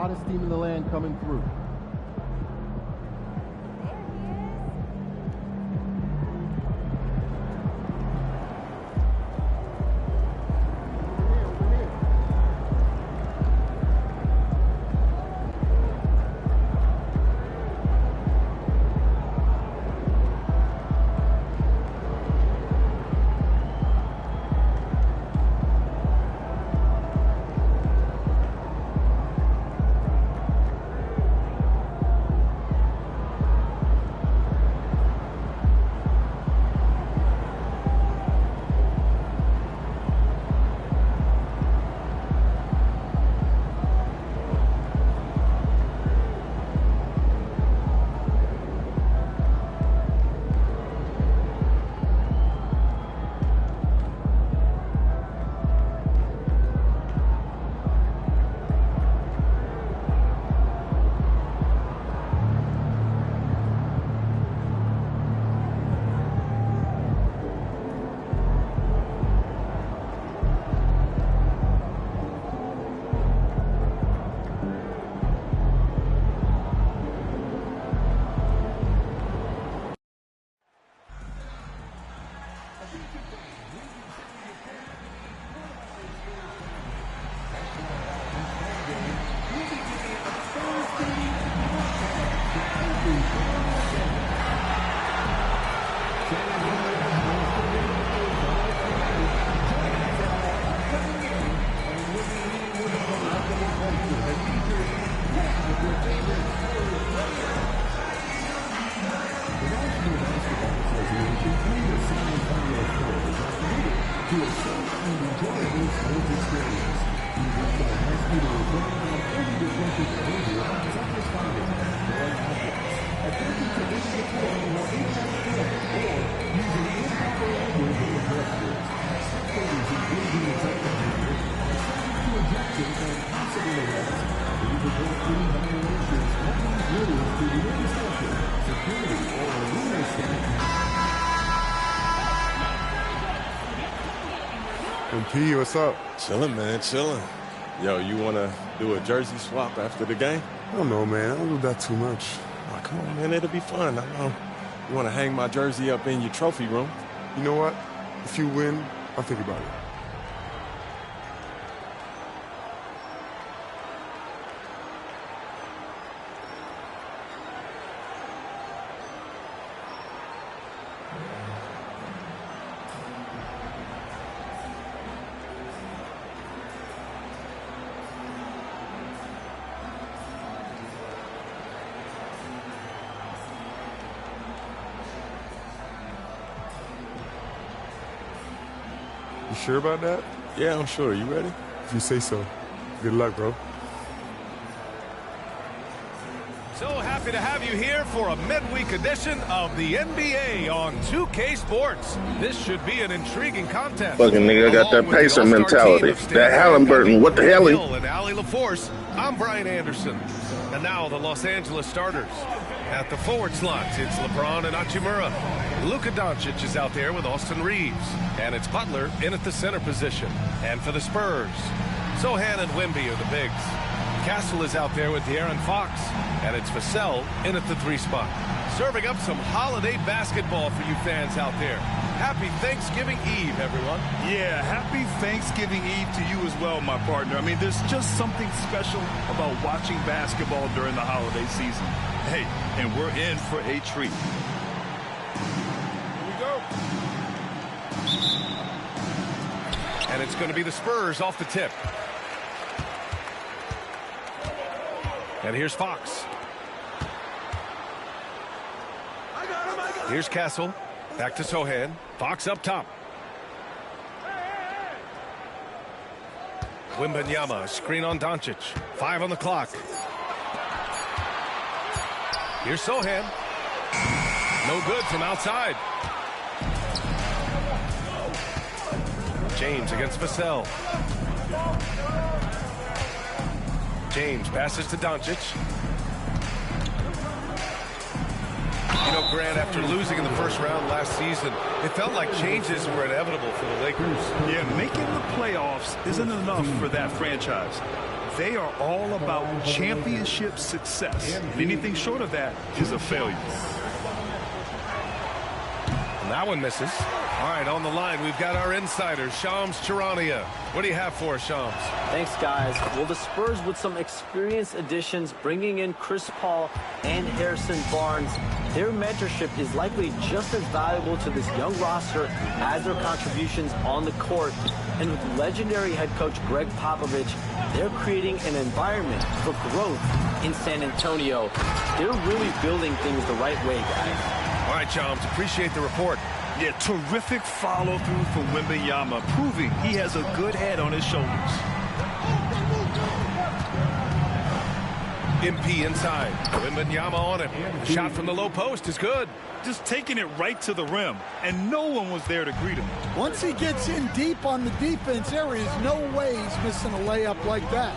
hottest team in the land coming through. P, what's up? Chilling, man, chilling. Yo, you want to do a jersey swap after the game? I don't know, man. I don't do that too much. Oh, come on, man. It'll be fun. I know. You want to hang my jersey up in your trophy room? You know what? If you win, I'll think about it. You sure about that? Yeah, I'm sure. You ready? If you say so. Good luck, bro. So happy to have you here for a midweek edition of the NBA on 2K Sports. This should be an intriguing contest. Fucking nigga got that Pacer mentality. That Halliburton, what the hell? And Allie LaForce, I'm Brian Anderson. And now the Los Angeles starters. At the forward slots, it's LeBron and Hachimura. Luka Doncic is out there with Austin Reeves. And it's Butler in at the center position. And for the Spurs, Sohan and Wemby are the bigs. Castle is out there with De'Aaron Fox. And it's Vassell in at the 3 spot. Serving up some holiday basketball for you fans out there. Happy Thanksgiving Eve, everyone. Yeah, happy Thanksgiving Eve to you as well, my partner. I mean, there's just something special about watching basketball during the holiday season. Hey, and we're in for a treat. Here we go. And it's going to be the Spurs off the tip. And here's Fox. Here's Castle. Back to Sohan. Fox up top. Wembanyama, screen on Doncic. 5 on the clock. Here's Sohan. No good from outside. James against Vassell. James passes to Doncic. You know, Grant, after losing in the first round last season, it felt like changes were inevitable for the Lakers. Yeah, making the playoffs isn't enough for that franchise. They are all about championship success. Anything short of that is a failure. And that one misses. All right, on the line, we've got our insider, Shams Charania. What do you have for us, Shams? Thanks, guys. Well, the Spurs with some experienced additions, bringing in Chris Paul and Harrison Barnes. Their mentorship is likely just as valuable to this young roster as their contributions on the court. And with legendary head coach Greg Popovich, they're creating an environment for growth in San Antonio. They're really building things the right way, guys. All right, Shams, appreciate the report. Yeah, terrific follow-through from Wembanyama, proving he has a good head on his shoulders. MP inside. Wembanyama on him. The shot from the low post is good. Just taking it right to the rim, and no one was there to greet him. Once he gets in deep on the defense, there is no way he's missing a layup like that.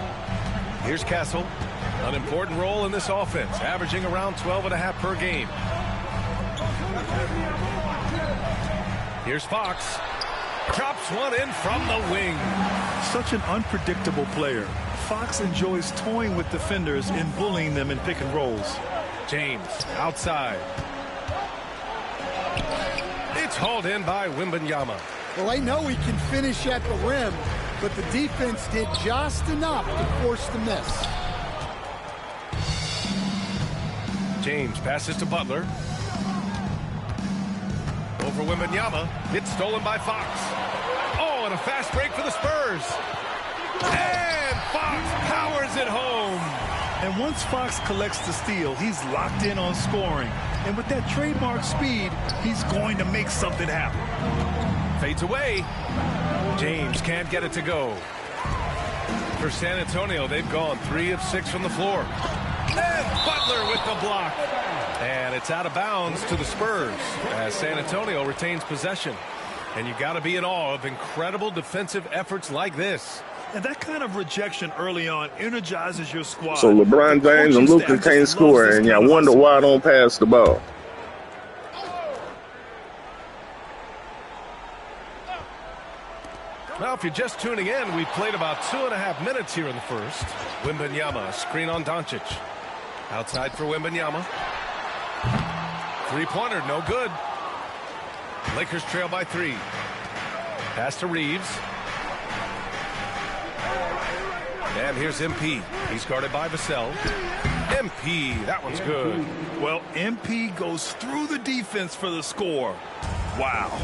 Here's Castle. An important role in this offense, averaging around 12.5 per game. Here's Fox. Drops one in from the wing. Such an unpredictable player. Fox enjoys toying with defenders and bullying them in pick and rolls. James outside. It's hauled in by Wembanyama. Well, I know he can finish at the rim, but the defense did just enough to force the miss. James passes to Butler. Over Wembanyama. It's stolen by Fox. Oh, and a fast break for the Spurs. And Fox powers it home. And once Fox collects the steal, he's locked in on scoring. And with that trademark speed, he's going to make something happen. Fades away. James can't get it to go. For San Antonio, they've gone 3 of 6 from the floor. And Butler with the block. And it's out of bounds to the Spurs as San Antonio retains possession. And you got to be in awe of incredible defensive efforts like this. And that kind of rejection early on energizes your squad. So LeBron James and Luka can't score, and y'all wonder why I don't pass the ball. Well, if you're just tuning in, we've played about 2.5 minutes here in the first. Wembanyama, screen on Doncic. Outside for Wembanyama. Three-pointer, no good. Lakers trail by 3. Pass to Reeves. And here's MP. He's guarded by Vassell. MP, that one's good. Well, MP goes through the defense for the score. Wow.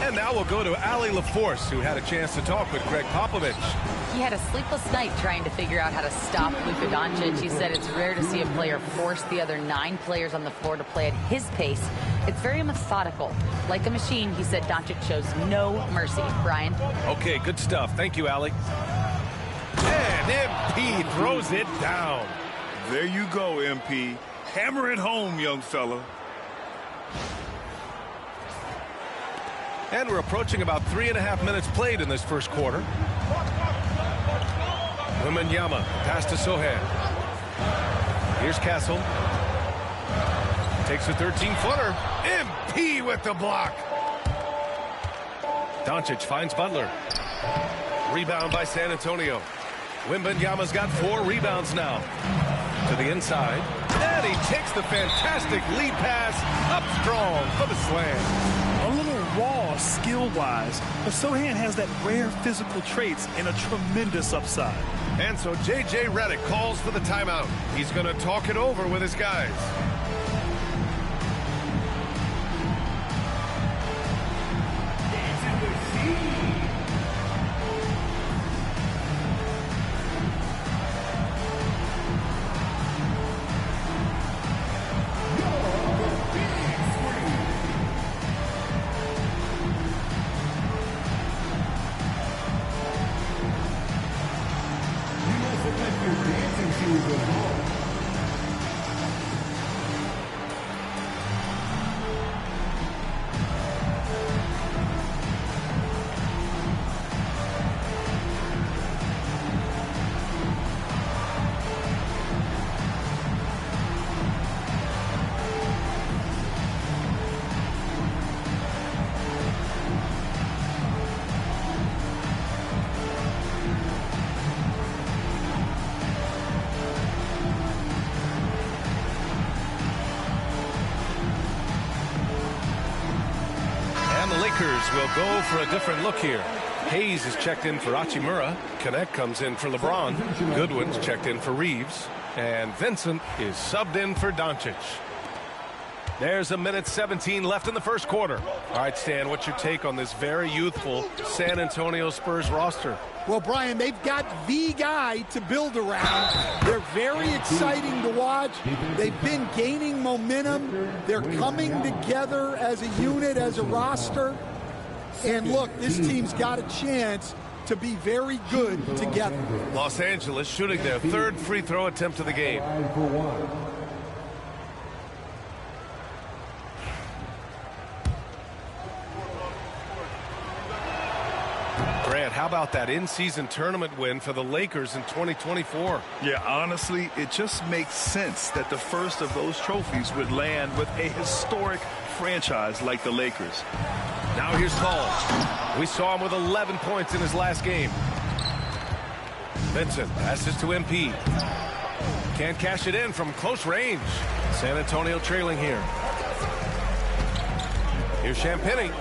And now we'll go to Allie LaForce, who had a chance to talk with Greg Popovich. He had a sleepless night trying to figure out how to stop Luka Doncic. He said it's rare to see a player force the other 9 players on the floor to play at his pace. It's very methodical. Like a machine, he said Doncic shows no mercy. Brian? Okay, good stuff. Thank you, Allie. And MP throws it down. There you go, MP. Hammer it home, young fella. And we're approaching about 3.5 minutes played in this first quarter. Wembanyama, pass to Sohan. Here's Castle. Takes a 13-footer. MP with the block. Doncic finds Butler. Rebound by San Antonio. Wembanyama's got 4 rebounds now. To the inside. And he takes the fantastic lead pass up strong for the slam. A little raw skill-wise, but Sohan has that rare physical traits and a tremendous upside. And so J.J. Redick calls for the timeout. He's going to talk it over with his guys. Lakers will go for a different look here. Hayes is checked in for Hachimura. Connect comes in for LeBron. Goodwin's checked in for Reeves. And Vincent is subbed in for Doncic. There's a minute 17 left in the first quarter. All right, Stan, what's your take on this very youthful San Antonio Spurs roster? Well, Brian, they've got the guy to build around. They're very exciting to watch. They've been gaining momentum. They're coming together as a unit, as a roster. And look, this team's got a chance to be very good together. Los Angeles shooting their third free throw attempt of the game. Grant, how about that in-season tournament win for the Lakers in 2024? Yeah, honestly, it just makes sense that the first of those trophies would land with a historic franchise like the Lakers. Now here's Paul. We saw him with 11 points in his last game. Vincent passes to MP. Can't cash it in from close range. San Antonio trailing here. Here's Champagnie.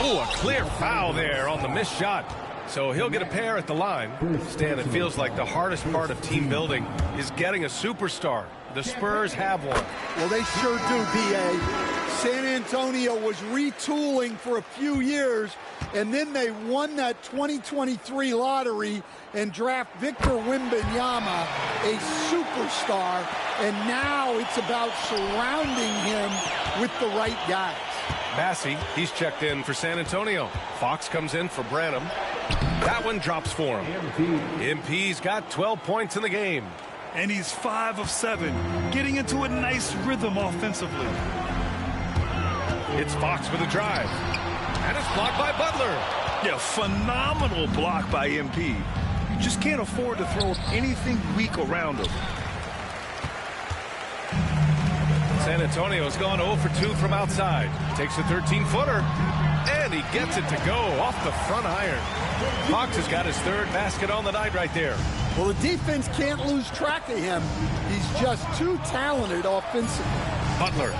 Oh, a clear foul there on the missed shot. So he'll get a pair at the line. Stan, it feels like the hardest part of team building is getting a superstar. The Spurs have one. Well, they sure do, B.A. San Antonio was retooling for a few years, and then they won that 2023 lottery and draft Victor Wembanyama, a superstar, and now it's about surrounding him with the right guys. Massey, he's checked in for San Antonio. Fox comes in for Branham. That one drops for him. MP's got 12 points in the game. And he's 5 of 7, getting into a nice rhythm offensively. It's Fox with a drive. And it's blocked by Butler. Yeah, phenomenal block by MP. You just can't afford to throw anything weak around him. San Antonio's gone 0 for 2 from outside. Takes a 13-footer. And he gets it to go off the front iron. Fox has got his third basket on the night right there. Well, the defense can't lose track of him. He's just too talented offensively. Butler.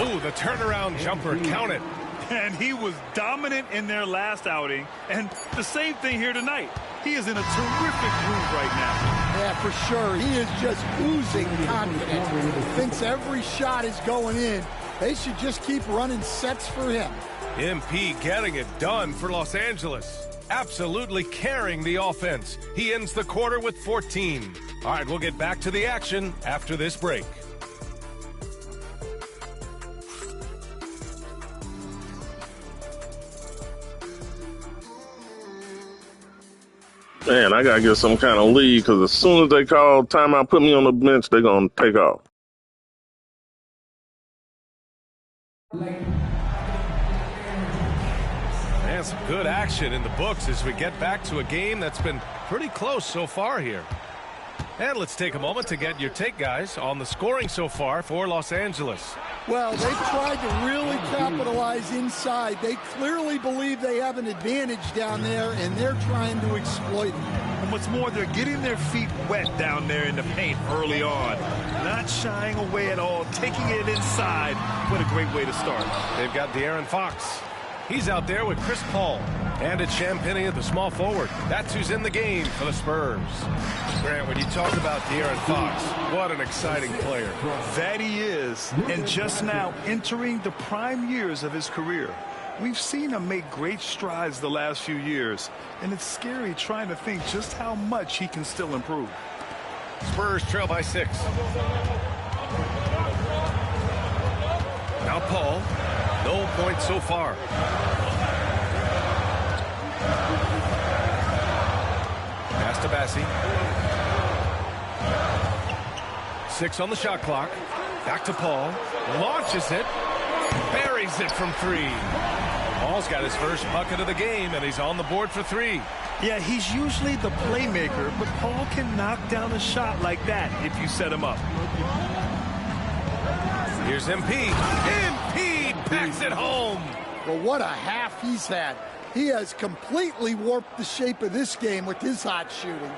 Ooh, the turnaround jumper. Count it. And he was dominant in their last outing. And the same thing here tonight. He is in a terrific groove right now. Yeah, for sure. He is just oozing confidence. Thinks every shot is going in. They should just keep running sets for him. MP getting it done for Los Angeles. Absolutely carrying the offense. He ends the quarter with 14. All right, we'll get back to the action after this break. Man, I got to get some kind of lead because as soon as they call timeout, put me on the bench, they're going to take off. Man, some good action in the books as we get back to a game that's been pretty close so far here. And let's take a moment to get your take, guys, on the scoring so far for Los Angeles. Well, they've tried to really capitalize inside. They clearly believe they have an advantage down there, and they're trying to exploit it. And what's more, they're getting their feet wet down there in the paint early on. Not shying away at all, taking it inside. What a great way to start. They've got De'Aaron Fox. He's out there with Chris Paul. And it's Champagnie, the small forward. That's who's in the game for the Spurs. Grant, when you talk about De'Aaron Fox, what an exciting player. That he is. And just now entering the prime years of his career. We've seen him make great strides the last few years. And it's scary trying to think just how much he can still improve. Spurs trail by 6. Now Paul. No points so far. Pass to Bassi. 6 on the shot clock. Back to Paul. Launches it. Buries it from 3. Paul's got his first bucket of the game, and he's on the board for 3. Yeah, he's usually the playmaker, but Paul can knock down a shot like that if you set him up. Here's MP. MP packs it home. Well, what a half he's had. He has completely warped the shape of this game with his hot shooting.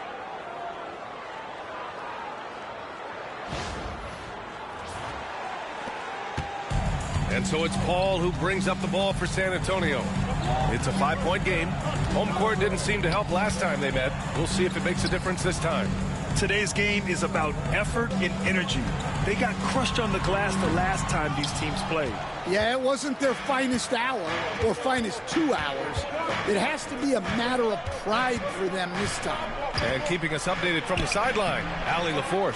And so it's Paul who brings up the ball for San Antonio. It's a 5-point game. Home court didn't seem to help last time they met. We'll see if it makes a difference this time. Today's game is about effort and energy. They got crushed on the glass the last time these teams played. Yeah, it wasn't their finest hour or finest 2 hours. It has to be a matter of pride for them this time. And keeping us updated from the sideline, Allie LaForce.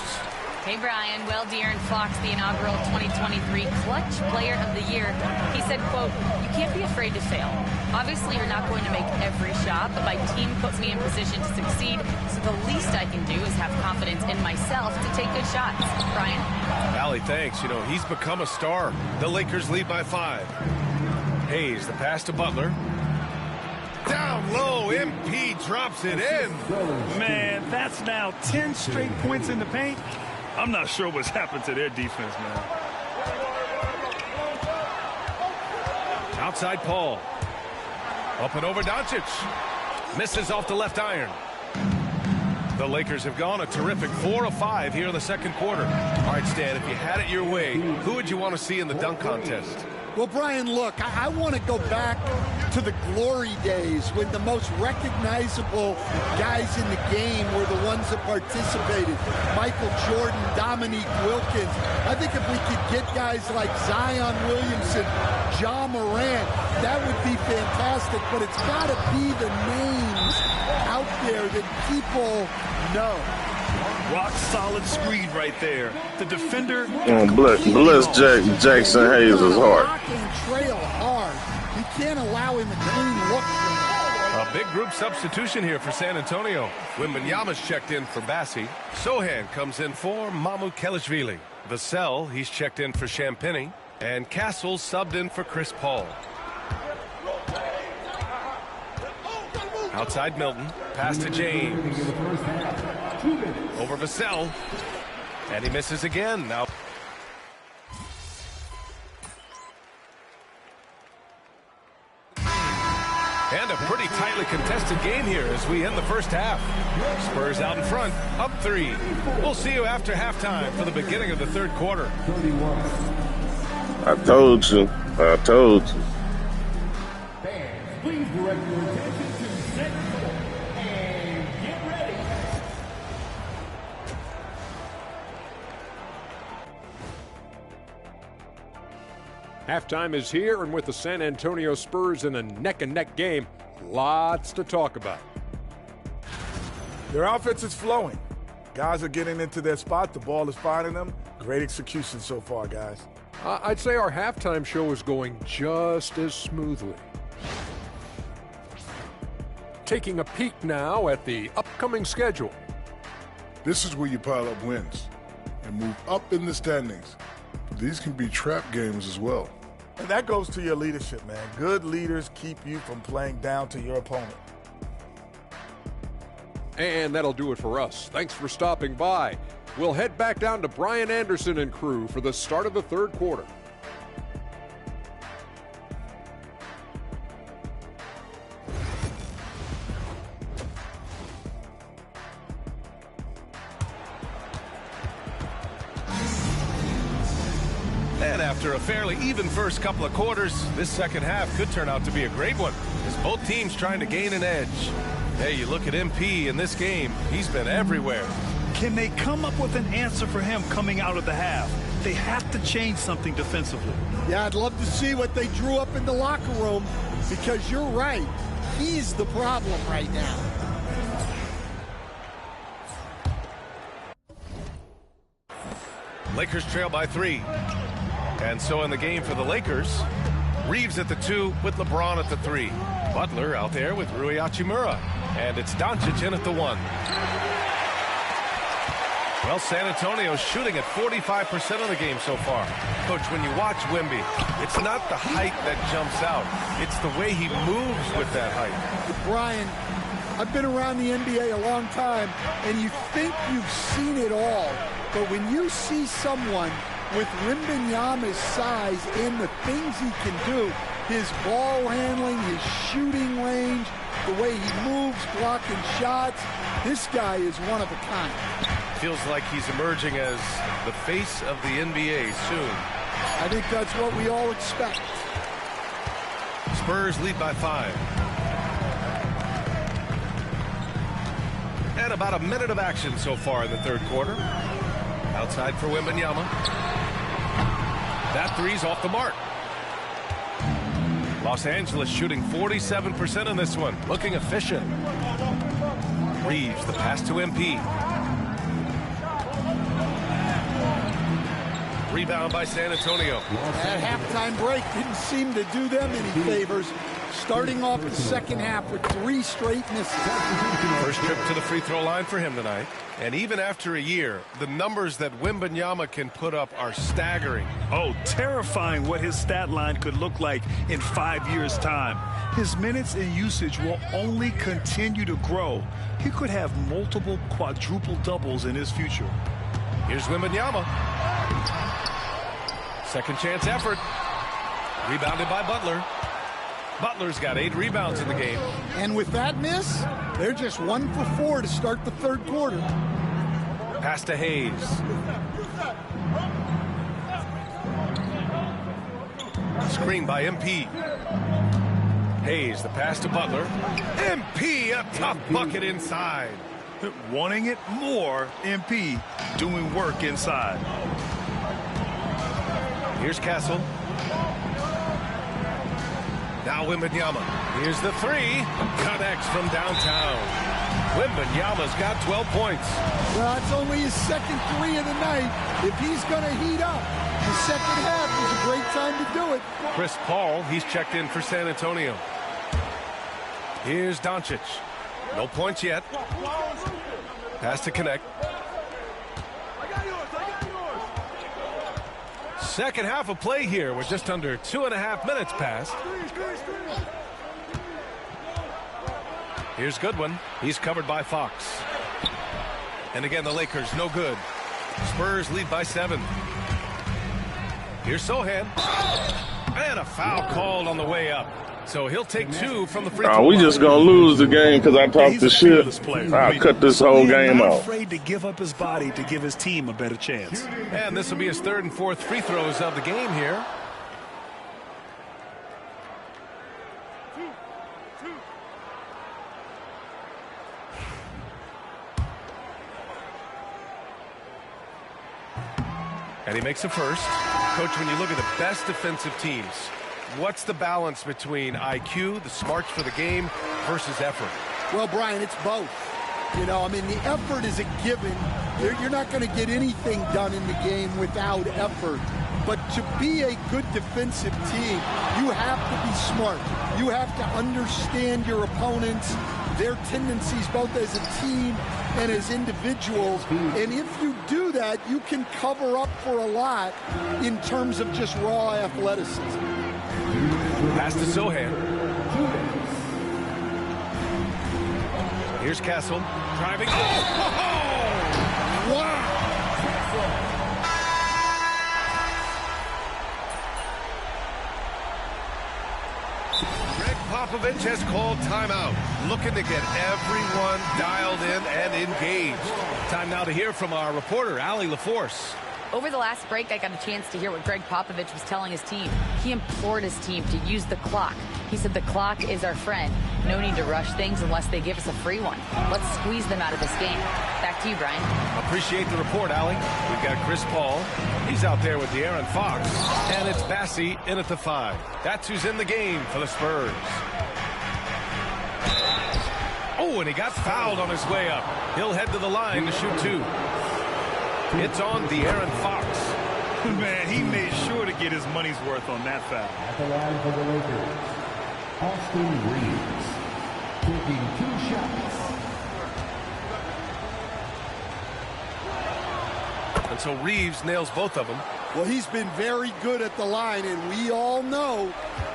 Hey, Brian. Well, De'Aaron Fox, the inaugural 2023 Clutch Player of the Year, he said, quote, "You can't be afraid to fail. Obviously, you're not going to make every shot, but my team puts me in position to succeed, so the least I can do is have confidence in myself to take good shots." Brian? Allie, thanks. You know, he's become a star. The Lakers lead by 5. Hayes, the pass to Butler. Down low, MP drops it in. Man, that's now 10 straight points in the paint. I'm not sure what's happened to their defense, man. Outside Paul. Up and over Doncic. Misses off the left iron. The Lakers have gone a terrific 4 of 5 here in the second quarter. All right, Stan, if you had it your way, who would you want to see in the dunk contest? Well, Brian, look, I want to go back to the glory days when the most recognizable guys in the game were the ones that participated. Michael Jordan, Dominique Wilkins. I think if we could get guys like Zion Williamson, Ja Morant, that would be fantastic. But it's got to be the names out there that people know. Rock solid screen right there. The defender. Bless Jackson Hayes' heart. Rock and trail hard. You can't allow him a clean look. A big group substitution here for San Antonio. Wembanyama's checked in for Bassi. Sohan comes in for Mamukelashvili. Vassell, he's checked in for Champagny. And Castle subbed in for Chris Paul. Outside Milton. Pass to James. Over Vassell. And he misses again. Now. And a pretty tightly contested game here as we end the first half. Spurs out in front, up 3. We'll see you after halftime for the beginning of the third quarter. I told you. Fans, please direct your attention to set and get ready. Halftime is here, and with the San Antonio Spurs in a neck-and-neck game, lots to talk about. Their offense is flowing. Guys are getting into their spot. The ball is finding them. Great execution so far, guys. I'd say our halftime show is going just as smoothly. Taking a peek now at the upcoming schedule. This is where you pile up wins and move up in the standings. These can be trap games as well. And that goes to your leadership, man. Good leaders keep you from playing down to your opponent. And that'll do it for us. Thanks for stopping by. We'll head back down to Brian Anderson and crew for the start of the third quarter. And after a fairly even first couple of quarters, this second half could turn out to be a great one, as both teams trying to gain an edge. Hey, you look at MP in this game, he's been everywhere. Can they come up with an answer for him coming out of the half? They have to change something defensively. Yeah, I'd love to see what they drew up in the locker room, because you're right. He's the problem right now. Lakers trail by 3. And so in the game for the Lakers, Reeves at the 2 with LeBron at the 3. Butler out there with Rui Hachimura. And it's Doncic in at the 1. Well, San Antonio's shooting at 45% of the game so far. Coach, when you watch Wemby, it's not the height that jumps out. It's the way he moves with that height. Brian, I've been around the NBA a long time, and you think you've seen it all. But when you see someone with Wembanyama's size and the things he can do, his ball handling, his shooting range, the way he moves, blocking shots, this guy is one of a kind. Feels like he's emerging as the face of the NBA soon. I think that's what we all expect. Spurs lead by 5. And about a minute of action so far in the third quarter. Outside for Wembanyama. That three's off the mark. Los Angeles shooting 47% in this one. Looking efficient. Reeves, the pass to MP. Rebound by San Antonio. That halftime break didn't seem to do them any favors. Starting off the second half with 3 straight misses. First trip to the free throw line for him tonight. And even after a year, the numbers that Wembanyama can put up are staggering. Oh, terrifying what his stat line could look like in 5 years' time. His minutes and usage will only continue to grow. He could have multiple quadruple doubles in his future. Here's Wembanyama. Second chance effort. Rebounded by Butler. Butler's got 8 rebounds in the game. And with that miss, they're just 1 for 4 to start the third quarter. Pass to Hayes. Screen by MP. Hayes, the pass to Butler. MP, a tough bucket inside. Wanting it more, MP doing work inside. Here's Castle. Now Wembanyama. Here's the 3. Connects from downtown. Wembanyama's got 12 points. Well, it's only his second 3 of the night. If he's going to heat up, the second half is a great time to do it. Chris Paul, he's checked in for San Antonio. Here's Doncic. No points yet. Pass to connect. Second half of play here with just under 2.5 minutes passed. Here's Goodwin. He's covered by Fox. And again, the Lakers no good. Spurs lead by 7. Here's Sohan. And a foul called on the way up. So he'll take 2 from the free throw line. We just gonna lose the game because I talked the shit. I'll cut this whole game not off. Afraid to give up his body to give his team a better chance. And this will be his 3rd and 4th free throws of the game here. And he makes a first. Coach, when you look at the best defensive teams, what's the balance between IQ, the smarts for the game, versus effort? Well, Brian, it's both. You know, I mean, the effort is a given. You're not going to get anything done in the game without effort. But to be a good defensive team, you have to be smart. You have to understand your opponents, their tendencies, both as a team and as individuals. And if you do that, you can cover up for a lot in terms of just raw athleticism. Pass to Sohan. Here's Castle driving. Oh! Wow! Greg Popovich has called timeout, looking to get everyone dialed in and engaged. Time now to hear from our reporter, Allie LaForce. Over the last break, I got a chance to hear what Greg Popovich was telling his team. He implored his team to use the clock. He said the clock is our friend. No need to rush things unless they give us a free one. Let's squeeze them out of this game. Back to you, Brian. Appreciate the report, Allie. We've got Chris Paul. He's out there with De'Aaron Fox. And it's Bassey in at the 5. That's who's in the game for the Spurs. Oh, and he got fouled on his way up. He'll head to the line to shoot 2. It's on De'Aaron Fox. Man, he made sure to get his money's worth on that foul. At the line for the Lakers, Austin Reeves, taking 2 shots. And so Reeves nails both of them. Well, he's been very good at the line, and we all know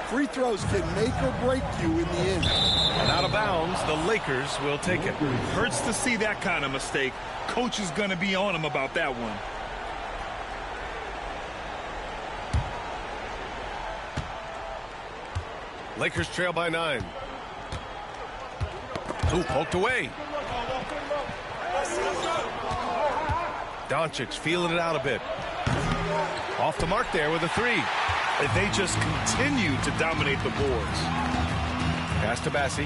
free throws can make or break you in the end. And out of bounds, the Lakers will take it. Hurts to see that kind of mistake. Coach is going to be on him about that one. Lakers trail by 9. Ooh, poked away. Doncic feeling it out a bit. Off the mark there with a 3. They just continue to dominate the boards. Pass to Bassi.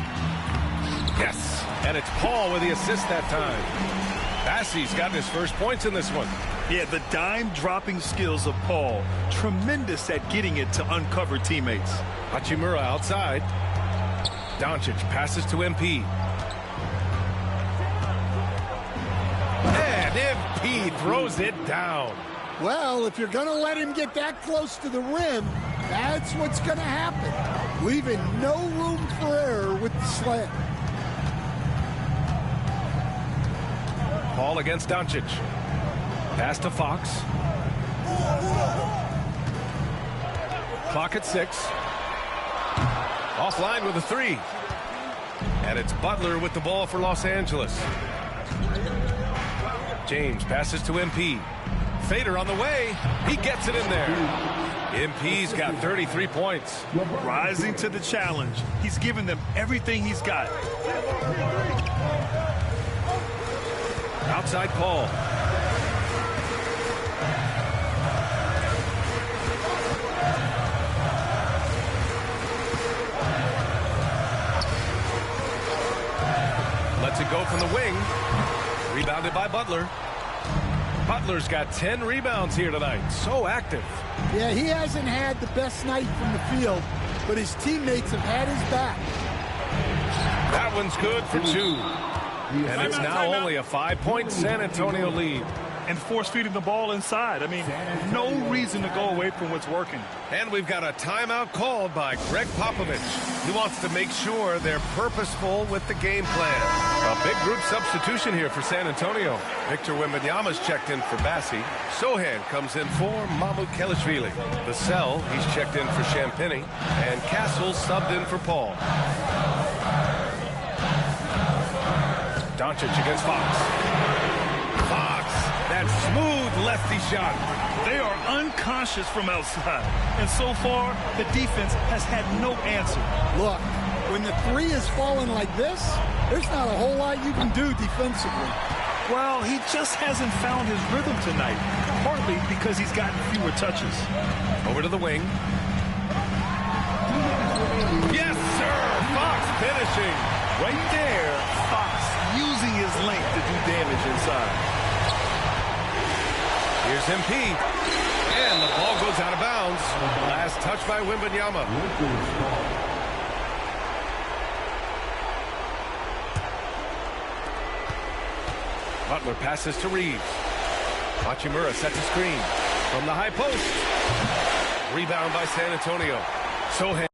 Yes, and it's Paul with the assist that time. Bassi's gotten his first points in this one. Yeah, the dime-dropping skills of Paul. Tremendous at getting it to uncover teammates. Hachimura outside. Doncic passes to MP. And MP throws it down. Well, if you're going to let him get that close to the rim, that's what's going to happen. Leaving no room for error with the slam. Paul against Doncic. Pass to Fox. Clock at 6. Offline with a 3. And it's Butler with the ball for Los Angeles. James passes to MP. Fader on the way. He gets it in there. MP's got 33 points. Rising to the challenge. He's given them everything he's got. Outside Paul. Lets it go from the wing. Rebounded by Butler. Butler's got 10 rebounds here tonight. So active. Yeah, he hasn't had the best night from the field, but his teammates have had his back. That one's good for 2. And it's now only a 5-point San Antonio lead. And force-feeding the ball inside. I mean, no reason to go away from what's working. And we've got a timeout called by Greg Popovich. He wants to make sure they're purposeful with the game plan. A big group substitution here for San Antonio. Victor Wembanyama's checked in for Bassi. Sohan comes in for Mahmoud Kelishvili. Vassell, he's checked in for Champagny. And Castle subbed in for Paul. Doncic against Fox. Fox, that smooth lefty shot. They are unconscious from outside. And so far, the defense has had no answer. Look, when the 3 is falling like this, there's not a whole lot you can do defensively. Well, he just hasn't found his rhythm tonight, partly because he's gotten fewer touches. Over to the wing. Yes, sir! Fox finishing. Right there, Fox using his length to do damage inside. Here's MP. And the ball goes out of bounds. Last touch by Wembanyama. Butler passes to Reeves. Hachimura sets a screen from the high post. Rebound by San Antonio. Sohan.